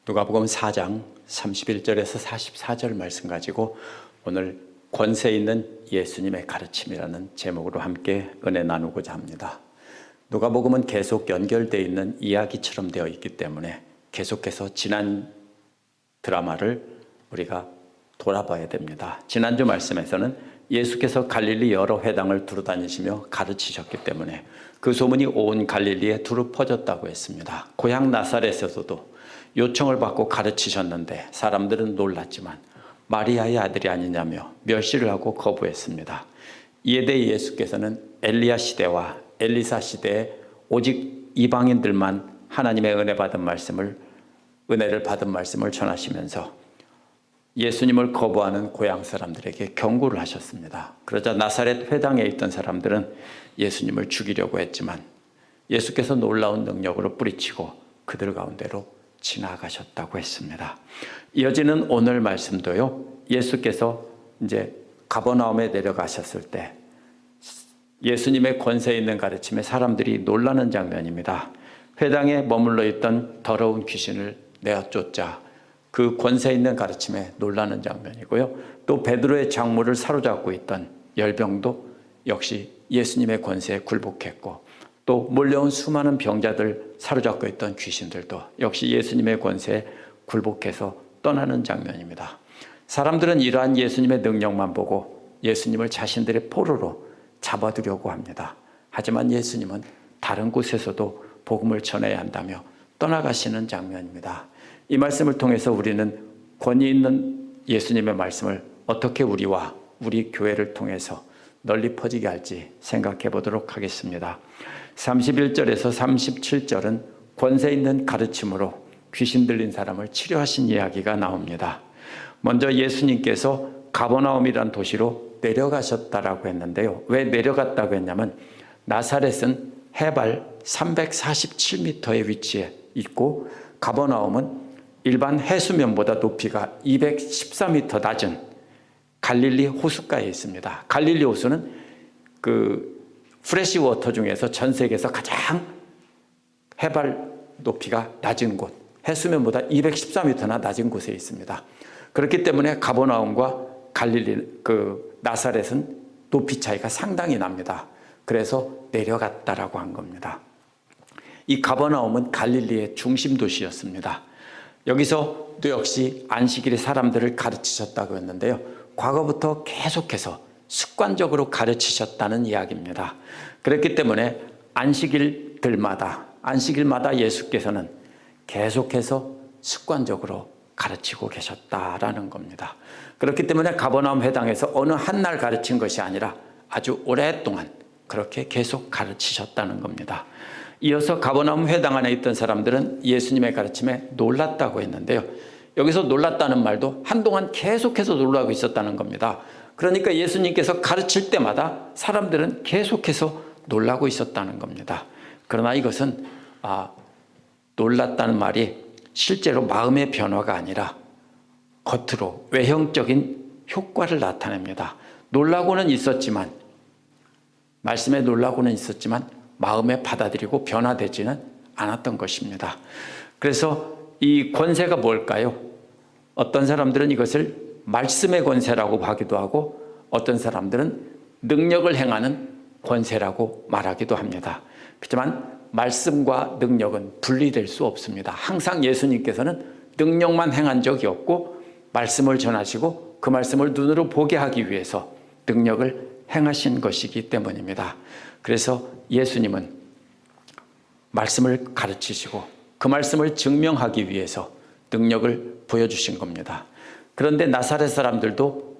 누가복음 4장 31절에서 44절 말씀 가지고 오늘 권세 있는 예수님의 가르침이라는 제목으로 함께 은혜 나누고자 합니다. 누가복음은 계속 연결되어 있는 이야기처럼 되어 있기 때문에 계속해서 지난 드라마를 우리가 돌아봐야 됩니다. 지난주 말씀에서는 예수께서 갈릴리 여러 회당을 두루다니시며 가르치셨기 때문에 그 소문이 온 갈릴리에 두루 퍼졌다고 했습니다. 고향 나사렛에서도 요청을 받고 가르치셨는데 사람들은 놀랐지만 마리아의 아들이 아니냐며 멸시를 하고 거부했습니다. 이에 대해 예수께서는 엘리야 시대와 엘리사 시대에 오직 이방인들만 하나님의 은혜를 받은 말씀을 전하시면서 예수님을 거부하는 고향 사람들에게 경고를 하셨습니다. 그러자 나사렛 회당에 있던 사람들은 예수님을 죽이려고 했지만 예수께서 놀라운 능력으로 뿌리치고 그들 가운데로 지나가셨다고 했습니다. 이어지는 오늘 말씀도요, 예수께서 이제 가버나움에 내려가셨을 때 예수님의 권세 있는 가르침에 사람들이 놀라는 장면입니다. 회당에 머물러 있던 더러운 귀신을 내어쫓자 그 권세 있는 가르침에 놀라는 장면이고요. 또 베드로의 장모를 사로잡고 있던 열병도 역시 예수님의 권세에 굴복했고, 또 몰려온 수많은 병자들 사로잡고 있던 귀신들도 역시 예수님의 권세에 굴복해서 떠나는 장면입니다. 사람들은 이러한 예수님의 능력만 보고 예수님을 자신들의 포로로 잡아두려고 합니다. 하지만 예수님은 다른 곳에서도 복음을 전해야 한다며 떠나가시는 장면입니다. 이 말씀을 통해서 우리는 권위 있는 예수님의 말씀을 어떻게 우리와 우리 교회를 통해서 널리 퍼지게 할지 생각해 보도록 하겠습니다. 31절에서 37절은 권세 있는 가르침으로 귀신 들린 사람을 치료하신 이야기가 나옵니다. 먼저 예수님께서 가버나움이란 도시로 내려가셨다라고 했는데요. 왜 내려갔다고 했냐면 나사렛은 해발 347m의 위치에 있고 가버나움은 일반 해수면보다 높이가 214m 낮은 갈릴리 호숫가에 있습니다. 갈릴리 호수는 그 프레시 워터 중에서 전 세계에서 가장 해발 높이가 낮은 곳, 해수면보다 214m나 낮은 곳에 있습니다. 그렇기 때문에 가버나움과 갈릴리 나사렛은 높이 차이가 상당히 납니다. 그래서 내려갔다라고 한 겁니다. 이 가버나움은 갈릴리의 중심 도시였습니다. 여기서 또 역시 안식일에 사람들을 가르치셨다고 했는데요. 과거부터 계속해서 습관적으로 가르치셨다는 이야기입니다. 그렇기 때문에 안식일마다 예수께서는 계속해서 습관적으로 가르치고 계셨다라는 겁니다. 그렇기 때문에 가버나움 회당에서 어느 한 날 가르친 것이 아니라 아주 오랫동안 그렇게 계속 가르치셨다는 겁니다. 이어서 가버나움 회당 안에 있던 사람들은 예수님의 가르침에 놀랐다고 했는데요. 여기서 놀랐다는 말도 한동안 계속해서 놀라고 있었다는 겁니다. 그러니까 예수님께서 가르칠 때마다 사람들은 계속해서 놀라고 있었다는 겁니다. 그러나 이것은 놀랐다는 말이 실제로 마음의 변화가 아니라 겉으로 외형적인 효과를 나타냅니다. 말씀에 놀라고는 있었지만 마음에 받아들이고 변화되지는 않았던 것입니다. 그래서 이 권세가 뭘까요? 어떤 사람들은 이것을 말씀의 권세라고 하기도 하고 어떤 사람들은 능력을 행하는 권세라고 말하기도 합니다. 그렇지만 말씀과 능력은 분리될 수 없습니다. 항상 예수님께서는 능력만 행한 적이 없고 말씀을 전하시고 그 말씀을 눈으로 보게 하기 위해서 능력을 행하신 것이기 때문입니다. 그래서 예수님은 말씀을 가르치시고 그 말씀을 증명하기 위해서 능력을 보여주신 겁니다. 그런데 나사렛 사람들도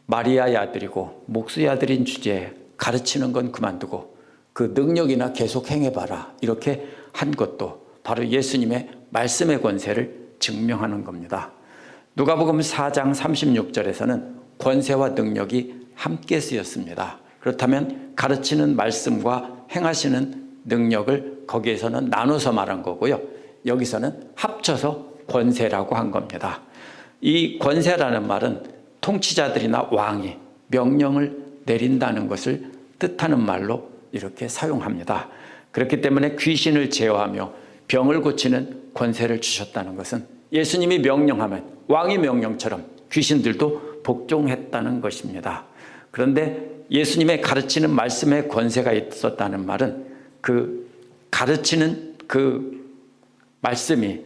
마리아의 아들이고 목수의 아들인 주제에 가르치는 건 그만두고 그 능력이나 계속 행해봐라 이렇게 한 것도 바로 예수님의 말씀의 권세를 증명하는 겁니다. 누가복음 4장 36절에서는 권세와 능력이 함께 쓰였습니다. 그렇다면 가르치는 말씀과 행하시는 능력을 거기에서는 나눠서 말한 거고요. 여기서는 합쳐서 권세라고 한 겁니다. 이 권세라는 말은 통치자들이나 왕이 명령을 내린다는 것을 뜻하는 말로 이렇게 사용합니다. 그렇기 때문에 귀신을 제어하며 병을 고치는 권세를 주셨다는 것은 예수님이 명령하면 왕의 명령처럼 귀신들도 복종했다는 것입니다. 그런데 예수님의 가르치는 말씀에 권세가 있었다는 말은 그 가르치는 그 말씀이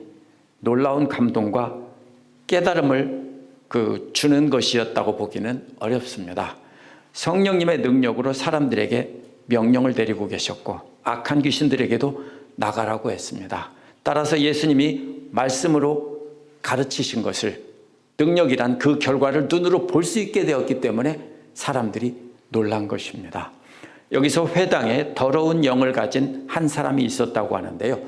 놀라운 감동과 깨달음을 주는 것이었다고 보기는 어렵습니다. 성령님의 능력으로 사람들에게 명령을 내리고 계셨고 악한 귀신들에게도 나가라고 했습니다. 따라서 예수님이 말씀으로 가르치신 것을 능력이란 그 결과를 눈으로 볼 수 있게 되었기 때문에 사람들이 놀란 것입니다. 여기서 회당에 더러운 영을 가진 한 사람이 있었다고 하는데요.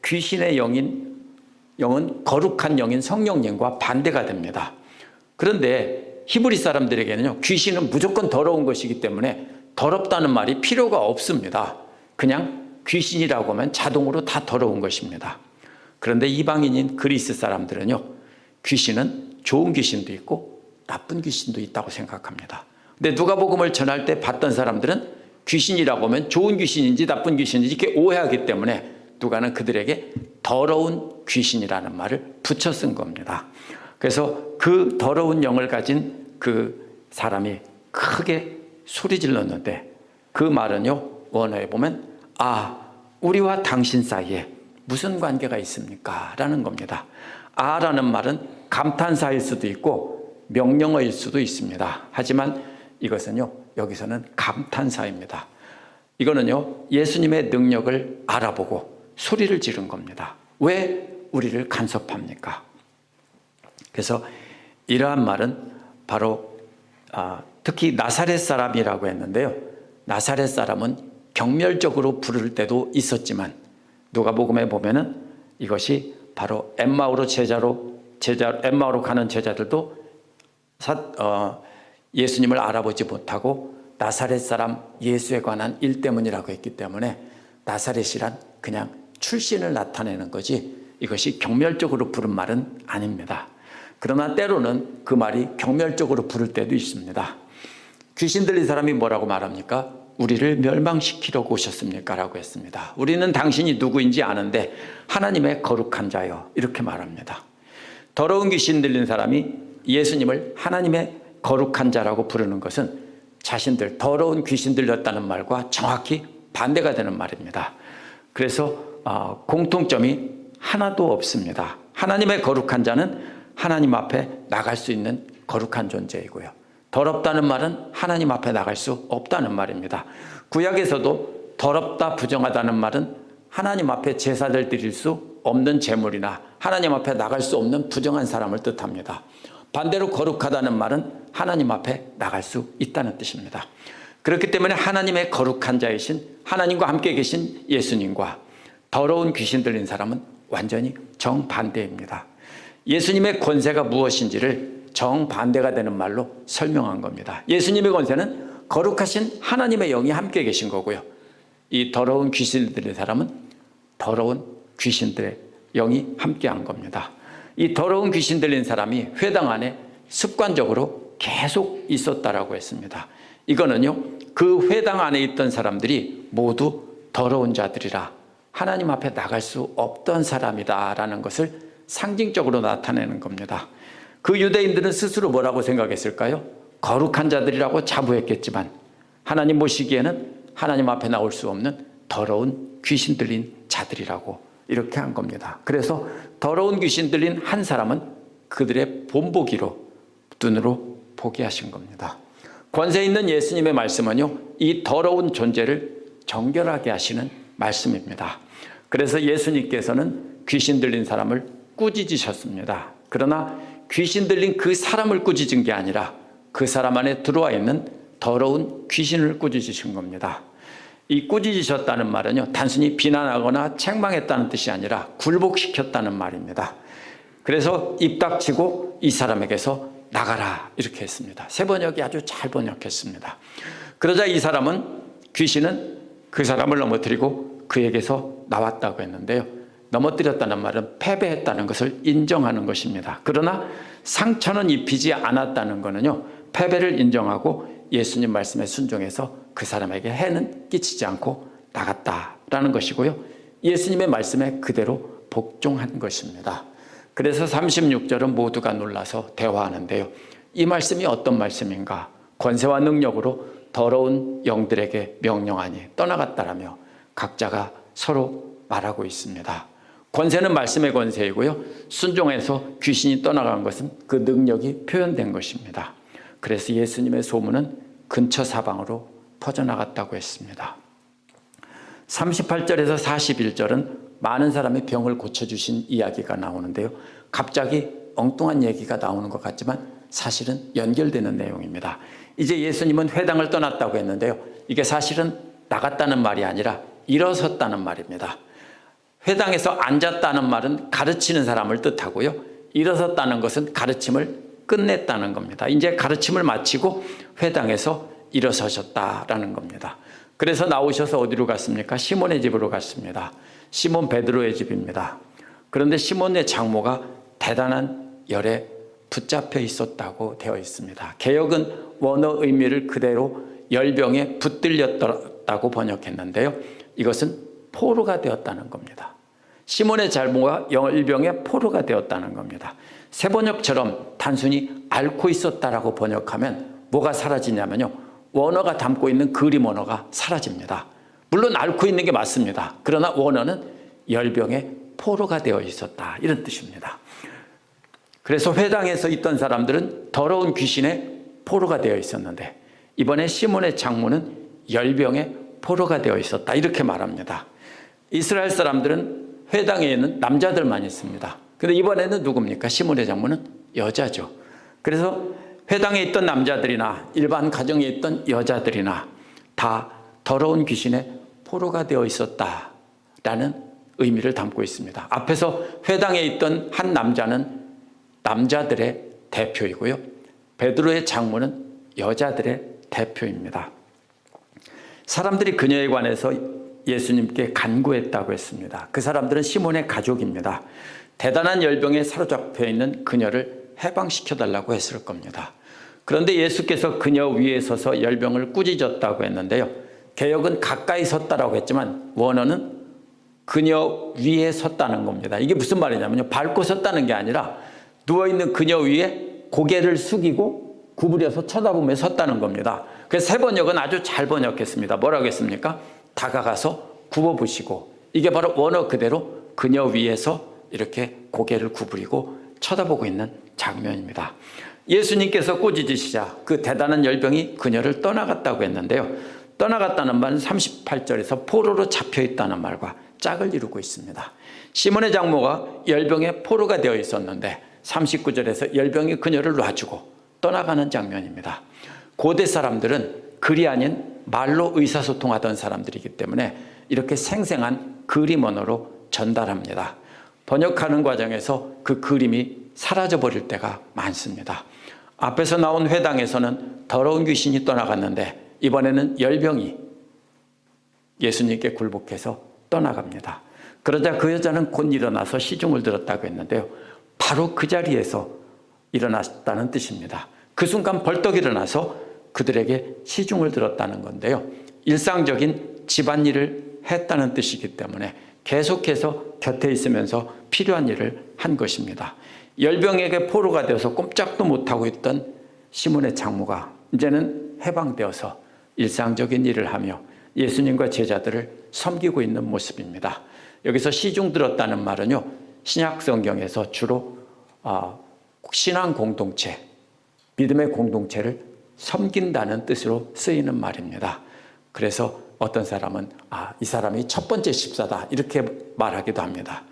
귀신의 영은 거룩한 영인 성령님과 반대가 됩니다. 그런데 히브리 사람들에게는요, 귀신은 무조건 더러운 것이기 때문에 더럽다는 말이 필요가 없습니다. 그냥 귀신이라고 하면 자동으로 다 더러운 것입니다. 그런데 이방인인 그리스 사람들은요, 귀신은 좋은 귀신도 있고 나쁜 귀신도 있다고 생각합니다. 근데 누가복음을 전할 때 봤던 사람들은 귀신이라고 하면 좋은 귀신인지 나쁜 귀신인지 이렇게 오해하기 때문에 누가는 그들에게 더러운 귀신이라는 말을 붙여 쓴 겁니다. 그래서 그 더러운 영을 가진 그 사람이 크게 소리 질렀는데 그 말은요, 원어에 보면 우리와 당신 사이에 무슨 관계가 있습니까? 라는 겁니다. 라는 말은 감탄사일 수도 있고 명령어일 수도 있습니다. 하지만 이것은요, 여기서는 감탄사입니다. 이거는요, 예수님의 능력을 알아보고 소리를 지른 겁니다. 왜 우리를 간섭합니까? 그래서 이러한 말은 바로 특히 나사렛 사람이라고 했는데요. 나사렛 사람은 경멸적으로 부를 때도 있었지만 누가복음에 보면은 이것이 바로 엠마오로 가는 제자들도 예수님을 알아보지 못하고 나사렛 사람 예수에 관한 일 때문이라고 했기 때문에 나사렛이란 그냥 출신을 나타내는 거지 이것이 경멸적으로 부른 말은 아닙니다. 그러나 때로는 그 말이 경멸적으로 부를 때도 있습니다. 귀신 들린 사람이 뭐라고 말합니까? 우리를 멸망시키려고 오셨습니까? 라고 했습니다. 우리는 당신이 누구인지 아는데 하나님의 거룩한 자요, 이렇게 말합니다. 더러운 귀신 들린 사람이 예수님을 하나님의 거룩한 자라고 부르는 것은 자신들 더러운 귀신 들렸다는 말과 정확히 반대가 되는 말입니다. 그래서 공통점이 하나도 없습니다. 하나님의 거룩한 자는 하나님 앞에 나갈 수 있는 거룩한 존재이고요. 더럽다는 말은 하나님 앞에 나갈 수 없다는 말입니다. 구약에서도 더럽다, 부정하다는 말은 하나님 앞에 제사를 드릴 수 없는 제물이나 하나님 앞에 나갈 수 없는 부정한 사람을 뜻합니다. 반대로 거룩하다는 말은 하나님 앞에 나갈 수 있다는 뜻입니다. 그렇기 때문에 하나님의 거룩한 자이신 하나님과 함께 계신 예수님과 더러운 귀신 들린 사람은 완전히 정반대입니다. 예수님의 권세가 무엇인지를 정반대가 되는 말로 설명한 겁니다. 예수님의 권세는 거룩하신 하나님의 영이 함께 계신 거고요. 이 더러운 귀신 들린 사람은 더러운 귀신들의 영이 함께한 겁니다. 이 더러운 귀신 들린 사람이 회당 안에 습관적으로 계속 있었다라고 했습니다. 이거는요, 그 회당 안에 있던 사람들이 모두 더러운 자들이라 하나님 앞에 나갈 수 없던 사람이다라는 것을 상징적으로 나타내는 겁니다. 그 유대인들은 스스로 뭐라고 생각했을까요? 거룩한 자들이라고 자부했겠지만 하나님 보시기에는 하나님 앞에 나올 수 없는 더러운 귀신 들린 자들이라고 이렇게 한 겁니다. 그래서 더러운 귀신 들린 한 사람은 그들의 본보기로 눈으로 보게 하신 겁니다. 권세 있는 예수님의 말씀은요, 이 더러운 존재를 정결하게 하시는 말씀입니다. 그래서 예수님께서는 귀신 들린 사람을 꾸짖으셨습니다. 그러나 귀신 들린 그 사람을 꾸짖은 게 아니라 그 사람 안에 들어와 있는 더러운 귀신을 꾸짖으신 겁니다. 이 꾸짖으셨다는 말은요, 단순히 비난하거나 책망했다는 뜻이 아니라 굴복시켰다는 말입니다. 그래서 입 닥치고 이 사람에게서 나가라 이렇게 했습니다. 새 번역이 아주 잘 번역했습니다. 그러자 이 귀신은 그 사람을 넘어뜨리고 그에게서 나왔다고 했는데요, 넘어뜨렸다는 말은 패배했다는 것을 인정하는 것입니다. 그러나 상처는 입히지 않았다는 것은요, 패배를 인정하고 예수님 말씀에 순종해서 그 사람에게 해는 끼치지 않고 나갔다라는 것이고요, 예수님의 말씀에 그대로 복종한 것입니다. 그래서 36절은 모두가 놀라서 대화하는데요. 이 말씀이 어떤 말씀인가? 권세와 능력으로 더러운 영들에게 명령하니 떠나갔다라며 각자가 서로 말하고 있습니다. 권세는 말씀의 권세이고요. 순종해서 귀신이 떠나간 것은 그 능력이 표현된 것입니다. 그래서 예수님의 소문은 근처 사방으로 퍼져나갔다고 했습니다. 38절에서 41절은 많은 사람의 병을 고쳐주신 이야기가 나오는데요. 갑자기 엉뚱한 얘기가 나오는 것 같지만 사실은 연결되는 내용입니다. 이제 예수님은 회당을 떠났다고 했는데요. 이게 사실은 나갔다는 말이 아니라 일어섰다는 말입니다. 회당에서 앉았다는 말은 가르치는 사람을 뜻하고요. 일어섰다는 것은 가르침을 끝냈다는 겁니다. 이제 가르침을 마치고 회당에서 일어서셨다라는 겁니다. 그래서 나오셔서 어디로 갔습니까? 시몬의 집으로 갔습니다. 시몬 베드로의 집입니다. 그런데 시몬의 장모가 대단한 열에 붙잡혀 있었다고 되어 있습니다. 개역은 원어 의미를 그대로 열병에 붙들렸다고 번역했는데요. 이것은 포로가 되었다는 겁니다. 시몬의 장모가 열병의 포로가 되었다는 겁니다. 새 번역처럼 단순히 앓고 있었다라고 번역하면 뭐가 사라지냐면요. 원어가 담고 있는 그림 언어가 사라집니다. 물론 앓고 있는 게 맞습니다. 그러나 원어는 열병의 포로가 되어 있었다, 이런 뜻입니다. 그래서 회당에서 있던 사람들은 더러운 귀신의 포로가 되어 있었는데 이번에 시몬의 장모는 열병의 포로가 되어 있었다, 이렇게 말합니다. 이스라엘 사람들은 회당에 있는 남자들만 있습니다. 그런데 이번에는 누굽니까? 시몬의 장모는 여자죠. 그래서 회당에 있던 남자들이나 일반 가정에 있던 여자들이나 다 더러운 귀신의 포로가 되어 있었다라는 의미를 담고 있습니다. 앞에서 회당에 있던 한 남자는 남자들의 대표이고요. 베드로의 장모는 여자들의 대표입니다. 사람들이 그녀에 관해서 예수님께 간구했다고 했습니다. 그 사람들은 시몬의 가족입니다. 대단한 열병에 사로잡혀 있는 그녀를 해방시켜달라고 했을 겁니다. 그런데 예수께서 그녀 위에 서서 열병을 꾸짖었다고 했는데요. 개역은 가까이 섰다라고 했지만 원어는 그녀 위에 섰다는 겁니다. 이게 무슨 말이냐면요. 밟고 섰다는 게 아니라 누워있는 그녀 위에 고개를 숙이고 구부려서 쳐다보며 섰다는 겁니다. 그래서 새 번역은 아주 잘 번역했습니다. 뭐라고 했습니까? 다가가서 굽어보시고, 이게 바로 원어 그대로 그녀 위에서 이렇게 고개를 구부리고 쳐다보고 있는 장면입니다. 예수님께서 꾸짖으시자 그 대단한 열병이 그녀를 떠나갔다고 했는데요. 떠나갔다는 말은 38절에서 포로로 잡혀있다는 말과 짝을 이루고 있습니다. 시몬의 장모가 열병의 포로가 되어 있었는데 39절에서 열병이 그녀를 놔주고 떠나가는 장면입니다. 고대 사람들은 글이 아닌 말로 의사소통하던 사람들이기 때문에 이렇게 생생한 그림 언어로 전달합니다. 번역하는 과정에서 그 그림이 사라져버릴 때가 많습니다. 앞에서 나온 회당에서는 더러운 귀신이 떠나갔는데 이번에는 열병이 예수님께 굴복해서 떠나갑니다. 그러자 그 여자는 곧 일어나서 시중을 들었다고 했는데요. 바로 그 자리에서 일어났다는 뜻입니다. 그 순간 벌떡 일어나서 그들에게 시중을 들었다는 건데요. 일상적인 집안일을 했다는 뜻이기 때문에 계속해서 곁에 있으면서 필요한 일을 한 것입니다. 열병에게 포로가 되어서 꼼짝도 못하고 있던 시몬의 장모가 이제는 해방되어서 일상적인 일을 하며 예수님과 제자들을 섬기고 있는 모습입니다. 여기서 시중 들었다는 말은요, 신약 성경에서 주로 신앙 공동체, 믿음의 공동체를 섬긴다는 뜻으로 쓰이는 말입니다. 그래서 어떤 사람은 이 사람이 첫 번째 집사다, 이렇게 말하기도 합니다.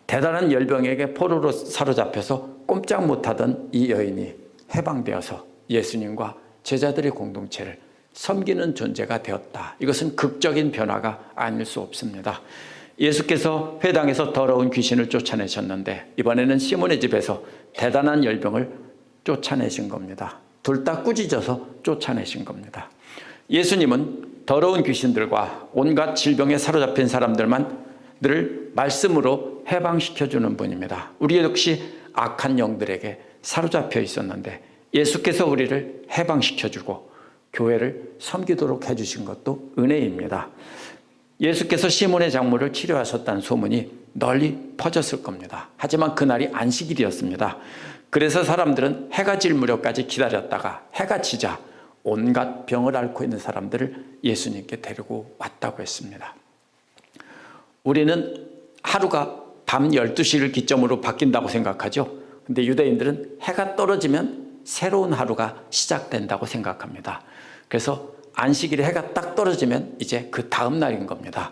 대단한 열병에게 포로로 사로잡혀서 꼼짝 못하던 이 여인이 해방되어서 예수님과 제자들의 공동체를 섬기는 존재가 되었다. 이것은 극적인 변화가 아닐 수 없습니다. 예수께서 회당에서 더러운 귀신을 쫓아내셨는데 이번에는 시몬의 집에서 대단한 열병을 쫓아내신 겁니다. 둘 다 꾸짖어서 쫓아내신 겁니다. 예수님은 더러운 귀신들과 온갖 질병에 사로잡힌 사람들만을 말씀으로 해방시켜주는 분입니다. 우리 역시 악한 영들에게 사로잡혀 있었는데 예수께서 우리를 해방시켜주고 교회를 섬기도록 해주신 것도 은혜입니다. 예수께서 시몬의 장모를 치료하셨다는 소문이 널리 퍼졌을 겁니다. 하지만 그날이 안식일이었습니다. 그래서 사람들은 해가 질 무렵까지 기다렸다가 해가 지자 온갖 병을 앓고 있는 사람들을 예수님께 데리고 왔다고 했습니다. 우리는 하루가 밤 12시를 기점으로 바뀐다고 생각하죠. 근데 유대인들은 해가 떨어지면 새로운 하루가 시작된다고 생각합니다. 그래서 안식일에 해가 딱 떨어지면 이제 그 다음 날인 겁니다.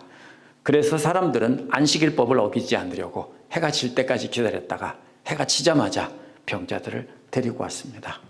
그래서 사람들은 안식일법을 어기지 않으려고 해가 질 때까지 기다렸다가 해가 지자마자 병자들을 데리고 왔습니다.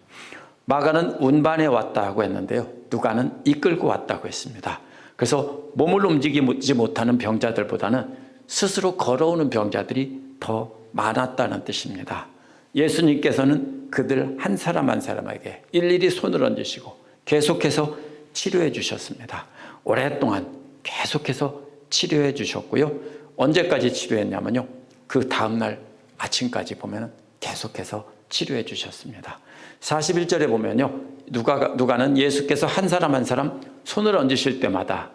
마가는 운반해 왔다고 했는데요. 누가는 이끌고 왔다고 했습니다. 그래서 몸을 움직이지 못하는 병자들보다는 스스로 걸어오는 병자들이 더 많았다는 뜻입니다. 예수님께서는 그들 한 사람 한 사람에게 일일이 손을 얹으시고 계속해서 치료해 주셨습니다. 오랫동안 계속해서 치료해 주셨고요. 언제까지 치료했냐면요. 그 다음날 아침까지 보면 계속해서 치료해 주셨습니다. 41절에 보면요. 누가는 예수께서 한 사람 한 사람 손을 얹으실 때마다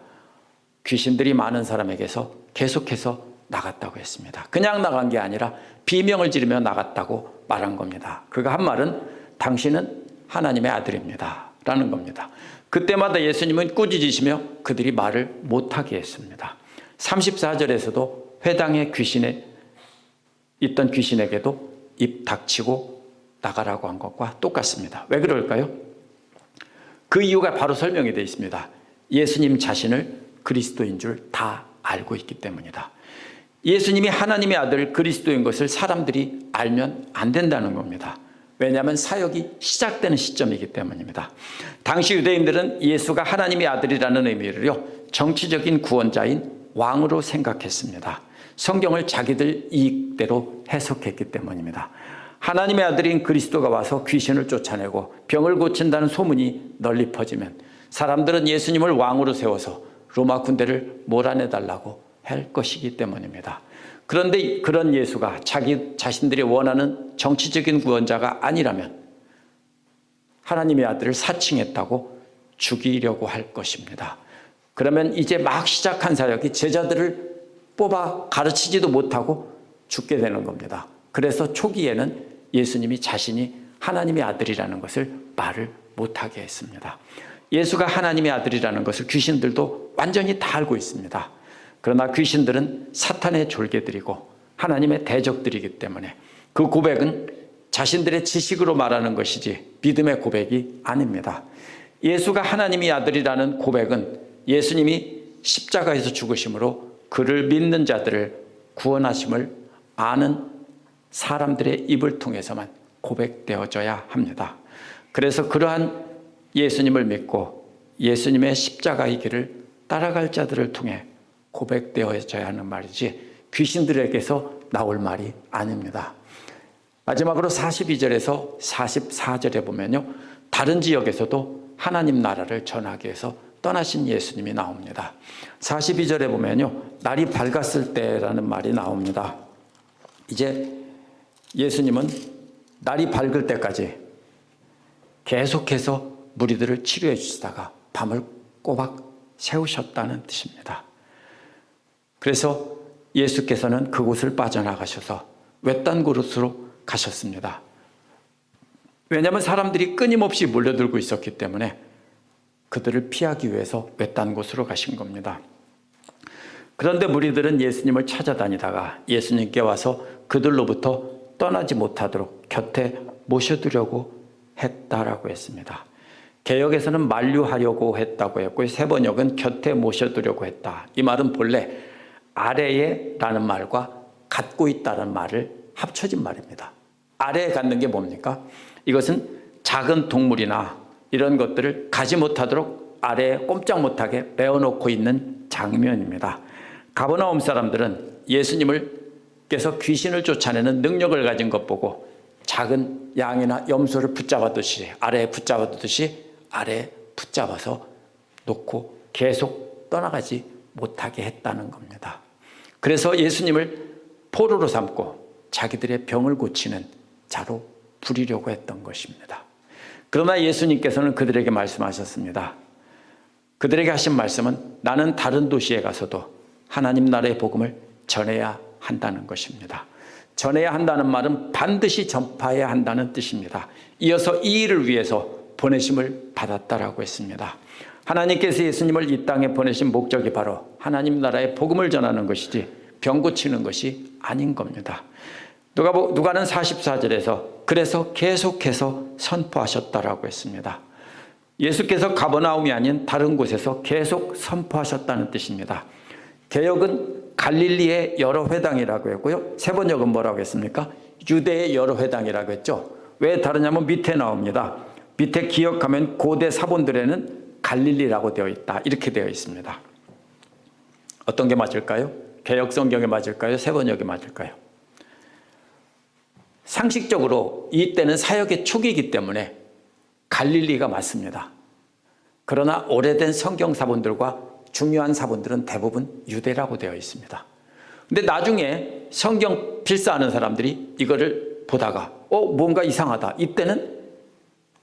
귀신들이 많은 사람에게서 계속해서 나갔다고 했습니다. 그냥 나간 게 아니라 비명을 지르며 나갔다고 말한 겁니다. 그가 한 말은 당신은 하나님의 아들입니다 라는 겁니다. 그때마다 예수님은 꾸짖으시며 그들이 말을 못하게 했습니다. 34절에서도 회당에 있던 귀신에게도 입 닥치고 나가라고 한 것과 똑같습니다. 왜 그럴까요? 그 이유가 바로 설명이 되어 있습니다. 예수님 자신을 그리스도인 줄 다 알고 있기 때문이다. 예수님이 하나님의 아들 그리스도인 것을 사람들이 알면 안 된다는 겁니다. 왜냐하면 사역이 시작되는 시점이기 때문입니다. 당시 유대인들은 예수가 하나님의 아들이라는 의미를요, 정치적인 구원자인 왕으로 생각했습니다. 성경을 자기들 이익대로 해석했기 때문입니다. 하나님의 아들인 그리스도가 와서 귀신을 쫓아내고 병을 고친다는 소문이 널리 퍼지면 사람들은 예수님을 왕으로 세워서 로마 군대를 몰아내달라고 할 것이기 때문입니다. 그런데 그런 예수가 자기 자신들이 원하는 정치적인 구원자가 아니라면 하나님의 아들을 사칭했다고 죽이려고 할 것입니다. 그러면 이제 막 시작한 사역이 제자들을 뽑아 가르치지도 못하고 죽게 되는 겁니다. 그래서 초기에는 예수님이 자신이 하나님의 아들이라는 것을 말을 못하게 했습니다. 예수가 하나님의 아들이라는 것을 귀신들도 완전히 다 알고 있습니다. 그러나 귀신들은 사탄의 졸개들이고 하나님의 대적들이기 때문에 그 고백은 자신들의 지식으로 말하는 것이지 믿음의 고백이 아닙니다. 예수가 하나님의 아들이라는 고백은 예수님이 십자가에서 죽으심으로 그를 믿는 자들을 구원하심을 아는 사람들의 입을 통해서만 고백되어져야 합니다. 그래서 그러한 예수님을 믿고 예수님의 십자가의 길을 따라갈 자들을 통해 고백되어져야 하는 말이지 귀신들에게서 나올 말이 아닙니다. 마지막으로 42절에서 44절에 보면요, 다른 지역에서도 하나님 나라를 전하기 위해서 떠나신 예수님이 나옵니다. 42절에 보면요, 날이 밝았을 때라는 말이 나옵니다. 이제 예수님은 날이 밝을 때까지 계속해서 무리들을 치료해 주시다가 밤을 꼬박 새우셨다는 뜻입니다. 그래서 예수께서는 그곳을 빠져나가셔서 외딴 곳으로 가셨습니다. 왜냐하면 사람들이 끊임없이 몰려들고 있었기 때문에 그들을 피하기 위해서 외딴 곳으로 가신 겁니다. 그런데 무리들은 예수님을 찾아다니다가 예수님께 와서 그들로부터 떠나지 못하도록 곁에 모셔두려고 했다라고 했습니다. 개역에서는 만류하려고 했다고 했고 세번역은 곁에 모셔두려고 했다. 이 말은 본래 아래에 라는 말과 갖고 있다는 말을 합쳐진 말입니다. 아래에 갖는 게 뭡니까? 이것은 작은 동물이나 이런 것들을 가지 못하도록 아래에 꼼짝 못하게 메어놓고 있는 장면입니다. 가버나움 사람들은 예수님께서 귀신을 쫓아내는 능력을 가진 것 보고 작은 양이나 염소를 붙잡아두듯이 아래에 붙잡아서 놓고 계속 떠나가지 못하게 했다는 겁니다. 그래서 예수님을 포로로 삼고 자기들의 병을 고치는 자로 부리려고 했던 것입니다. 그러나 예수님께서는 그들에게 말씀하셨습니다. 그들에게 하신 말씀은 나는 다른 도시에 가서도 하나님 나라의 복음을 전해야 한다는 것입니다. 전해야 한다는 말은 반드시 전파해야 한다는 뜻입니다. 이어서 이 일을 위해서 보내심을 받았다라고 했습니다. 하나님께서 예수님을 이 땅에 보내신 목적이 바로 하나님 나라의 복음을 전하는 것이지 병 고치는 것이 아닌 겁니다. 누가는 44절에서 그래서 계속해서 선포하셨다라고 했습니다. 예수께서 가버나움이 아닌 다른 곳에서 계속 선포하셨다는 뜻입니다. 개역은 갈릴리의 여러 회당이라고 했고요. 세번역은 뭐라고 했습니까? 유대의 여러 회당이라고 했죠. 왜 다르냐면 밑에 나옵니다. 밑에 기억하면 고대 사본들에는 갈릴리라고 되어 있다, 이렇게 되어 있습니다. 어떤 게 맞을까요? 개역 성경에 맞을까요? 세번역에 맞을까요? 상식적으로 이때는 사역의 초기이기 때문에 갈릴리가 맞습니다. 그러나 오래된 성경 사본들과 중요한 사본들은 대부분 유대라고 되어 있습니다. 근데 나중에 성경 필사하는 사람들이 이거를 보다가 뭔가 이상하다. 이때는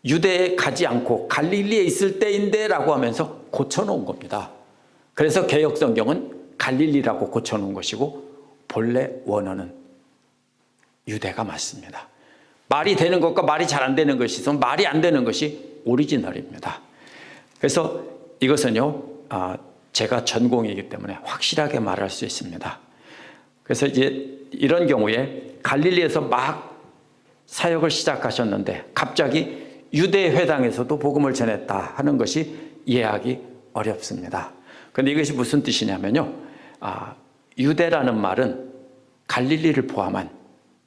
유대에 가지 않고 갈릴리에 있을 때인데 라고 하면서 고쳐놓은 겁니다. 그래서 개역 성경은 갈릴리라고 고쳐놓은 것이고 본래 원어는 유대가 맞습니다. 말이 되는 것과 말이 잘 안 되는 것이 있으면 말이 안 되는 것이 오리지널입니다. 그래서 이것은요, 제가 전공이기 때문에 확실하게 말할 수 있습니다. 그래서 이제 이런 경우에 갈릴리에서 막 사역을 시작하셨는데 갑자기 유대 회당에서도 복음을 전했다 하는 것이 이해하기 어렵습니다. 그런데 이것이 무슨 뜻이냐면요, 유대라는 말은 갈릴리를 포함한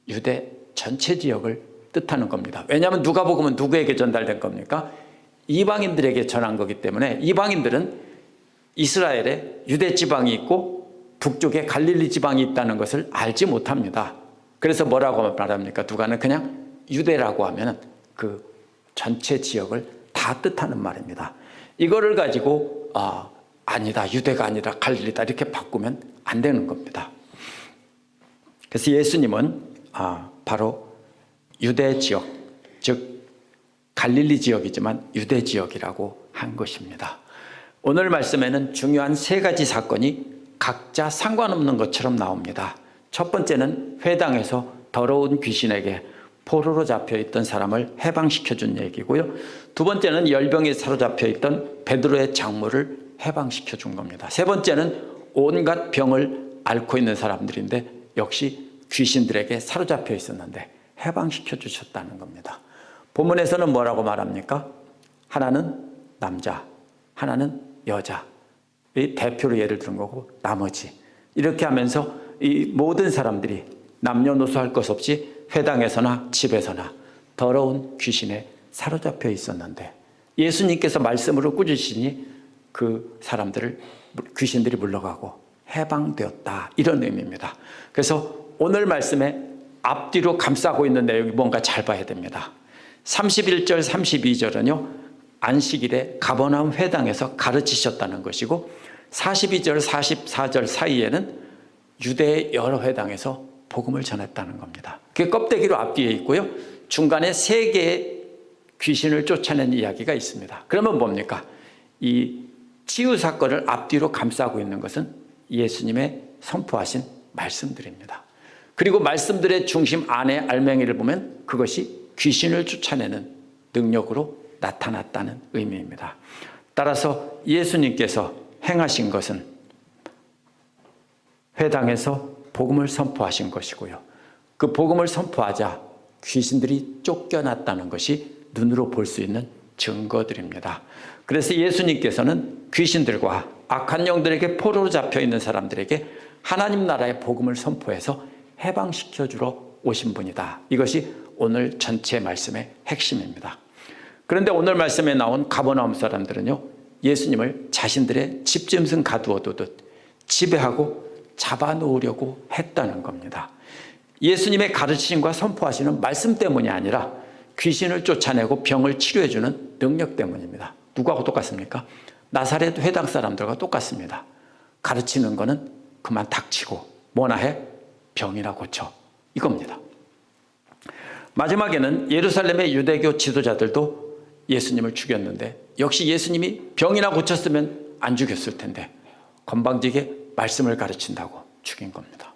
유대 전체 지역을 뜻하는 겁니다. 왜냐하면 누가복음은 누구에게 전달된 겁니까? 이방인들에게 전한 거기 때문에 이방인들은 이스라엘에 유대 지방이 있고 북쪽에 갈릴리 지방이 있다는 것을 알지 못합니다. 그래서 뭐라고 말합니까? 누가는 그냥 유대라고 하면 그 전체 지역을 다 뜻하는 말입니다. 이거를 가지고 아니다, 유대가 아니라 갈릴리다 이렇게 바꾸면 안 되는 겁니다. 그래서 예수님은 바로 유대 지역, 즉 갈릴리 지역이지만 유대 지역이라고 한 것입니다. 오늘 말씀에는 중요한 세 가지 사건이 각자 상관없는 것처럼 나옵니다. 첫 번째는 회당에서 더러운 귀신에게 포로로 잡혀있던 사람을 해방시켜준 얘기고요. 두 번째는 열병에 사로잡혀있던 베드로의 장모를 해방시켜준 겁니다. 세 번째는 온갖 병을 앓고 있는 사람들인데 역시 귀신들에게 사로잡혀 있었는데 해방시켜 주셨다는 겁니다. 본문에서는 뭐라고 말합니까? 하나는 남자, 하나는 여자. 이 대표로 예를 든 거고 나머지. 이렇게 하면서 이 모든 사람들이 남녀노소 할 것 없이 회당에서나 집에서나 더러운 귀신에 사로잡혀 있었는데 예수님께서 말씀으로 꾸짖으시니 그 사람들을 귀신들이 물러가고 해방되었다, 이런 의미입니다. 그래서 오늘 말씀에 앞뒤로 감싸고 있는 내용이 뭔가 잘 봐야 됩니다. 31절 32절은요 안식일에 가버나움 회당에서 가르치셨다는 것이고 42절 44절 사이에는 유대의 여러 회당에서 복음을 전했다는 겁니다. 그게 껍데기로 앞뒤에 있고요, 중간에 세 개의 귀신을 쫓아낸 이야기가 있습니다. 그러면 뭡니까? 이 치유 사건을 앞뒤로 감싸고 있는 것은 예수님의 선포하신 말씀들입니다. 그리고 말씀들의 중심 안에 알맹이를 보면 그것이 귀신을 쫓아내는 능력으로 나타났다는 의미입니다. 따라서 예수님께서 행하신 것은 회당에서 복음을 선포하신 것이고요, 그 복음을 선포하자 귀신들이 쫓겨났다는 것이 눈으로 볼 수 있는 증거들입니다. 그래서 예수님께서는 귀신들과 악한 영들에게 포로로 잡혀있는 사람들에게 하나님 나라의 복음을 선포해서 해방시켜주러 오신 분이다. 이것이 오늘 전체 말씀의 핵심입니다. 그런데 오늘 말씀에 나온 가버나움 사람들은요, 예수님을 자신들의 집짐승 가두어두듯 지배하고 잡아놓으려고 했다는 겁니다. 예수님의 가르치심과 선포하시는 말씀 때문이 아니라 귀신을 쫓아내고 병을 치료해주는 능력 때문입니다. 누구하고 똑같습니까? 나사렛 회당 사람들과 똑같습니다. 가르치는 거는 그만 닥치고 뭐나 해? 병이나 고쳐. 이겁니다. 마지막에는 예루살렘의 유대교 지도자들도 예수님을 죽였는데 역시 예수님이 병이나 고쳤으면 안 죽였을 텐데 건방지게 말씀을 가르친다고 죽인 겁니다.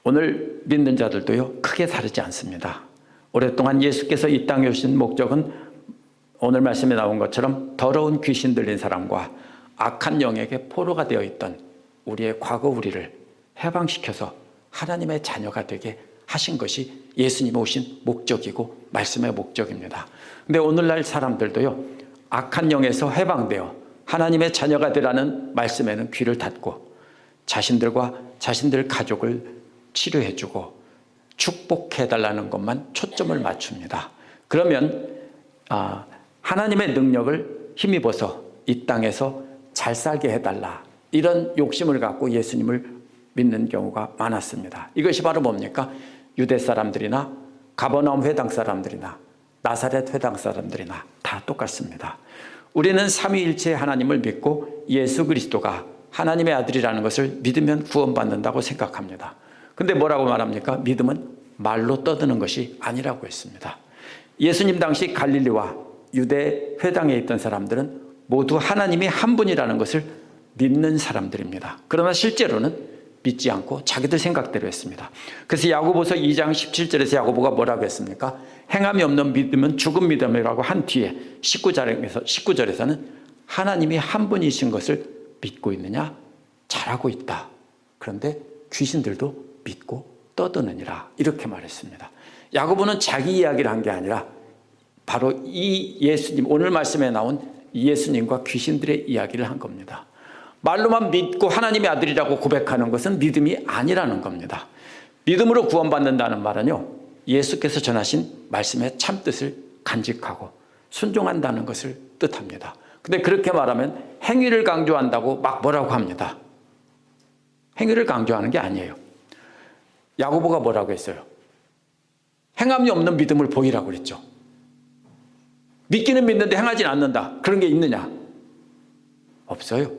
오늘 믿는 자들도요, 크게 다르지 않습니다. 오랫동안 예수께서 이 땅에 오신 목적은 오늘 말씀에 나온 것처럼 더러운 귀신 들린 사람과 악한 영에게 포로가 되어 있던 우리의 과거 우리를 해방시켜서 하나님의 자녀가 되게 하신 것이 예수님 오신 목적이고 말씀의 목적입니다. 근데 오늘날 사람들도요, 악한 영에서 해방되어 하나님의 자녀가 되라는 말씀에는 귀를 닫고 자신들과 자신들 가족을 치료해주고 축복해달라는 것만 초점을 맞춥니다. 그러면 하나님의 능력을 힘입어서 이 땅에서 잘 살게 해달라, 이런 욕심을 갖고 예수님을 믿는 경우가 많았습니다. 이것이 바로 뭡니까? 유대 사람들이나 가버나움 회당 사람들이나 나사렛 회당 사람들이나 다 똑같습니다. 우리는 삼위일체의 하나님을 믿고 예수 그리스도가 하나님의 아들이라는 것을 믿으면 구원받는다고 생각합니다. 근데 뭐라고 말합니까? 믿음은 말로 떠드는 것이 아니라고 했습니다. 예수님 당시 갈릴리와 유대 회당에 있던 사람들은 모두 하나님이 한 분이라는 것을 믿는 사람들입니다. 그러나 실제로는 믿지 않고 자기들 생각대로 했습니다. 그래서 야고보서 2장 17절에서 야고보가 뭐라고 했습니까? 행함이 없는 믿음은 죽은 믿음이라고 한 뒤에 19절에서는 하나님이 한 분이신 것을 믿고 있느냐? 잘하고 있다. 그런데 귀신들도 믿고 떠드느니라, 이렇게 말했습니다. 야고보는 자기 이야기를 한 게 아니라 바로 이 예수님, 오늘 말씀에 나온 예수님과 귀신들의 이야기를 한 겁니다. 말로만 믿고 하나님의 아들이라고 고백하는 것은 믿음이 아니라는 겁니다. 믿음으로 구원받는다는 말은요, 예수께서 전하신 말씀의 참뜻을 간직하고 순종한다는 것을 뜻합니다. 근데 그렇게 말하면 행위를 강조한다고 막 뭐라고 합니다. 행위를 강조하는 게 아니에요. 야고보가 뭐라고 했어요? 행함이 없는 믿음을 보이라고 그랬죠. 믿기는 믿는데 행하진 않는다. 그런 게 있느냐? 없어요.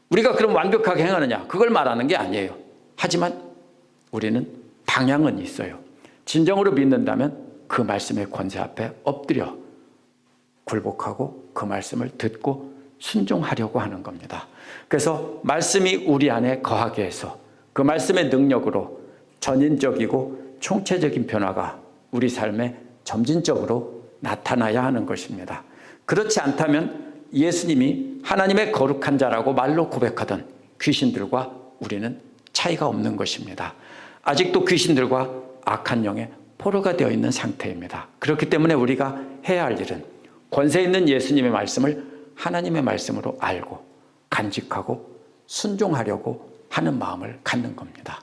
우리가 그럼 완벽하게 행하느냐? 그걸 말하는 게 아니에요. 하지만 우리는 방향은 있어요. 진정으로 믿는다면 그 말씀의 권세 앞에 엎드려 굴복하고 그 말씀을 듣고 순종하려고 하는 겁니다. 그래서 말씀이 우리 안에 거하게 해서 그 말씀의 능력으로 전인적이고 총체적인 변화가 우리 삶에 점진적으로 나타나야 하는 것입니다. 그렇지 않다면 예수님이 하나님의 거룩한 자라고 말로 고백하던 귀신들과 우리는 차이가 없는 것입니다. 아직도 귀신들과 악한 영의 포로가 되어 있는 상태입니다. 그렇기 때문에 우리가 해야 할 일은 권세 있는 예수님의 말씀을 하나님의 말씀으로 알고 간직하고 순종하려고 하는 마음을 갖는 겁니다.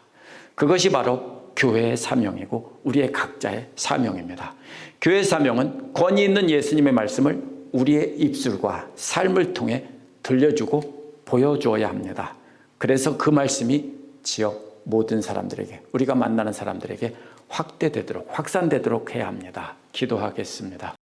그것이 바로 교회의 사명이고 우리의 각자의 사명입니다. 교회의 사명은 권위 있는 예수님의 말씀을 우리의 입술과 삶을 통해 들려주고 보여주어야 합니다. 그래서 그 말씀이 지역 모든 사람들에게, 우리가 만나는 사람들에게 확대되도록, 확산되도록 해야 합니다. 기도하겠습니다.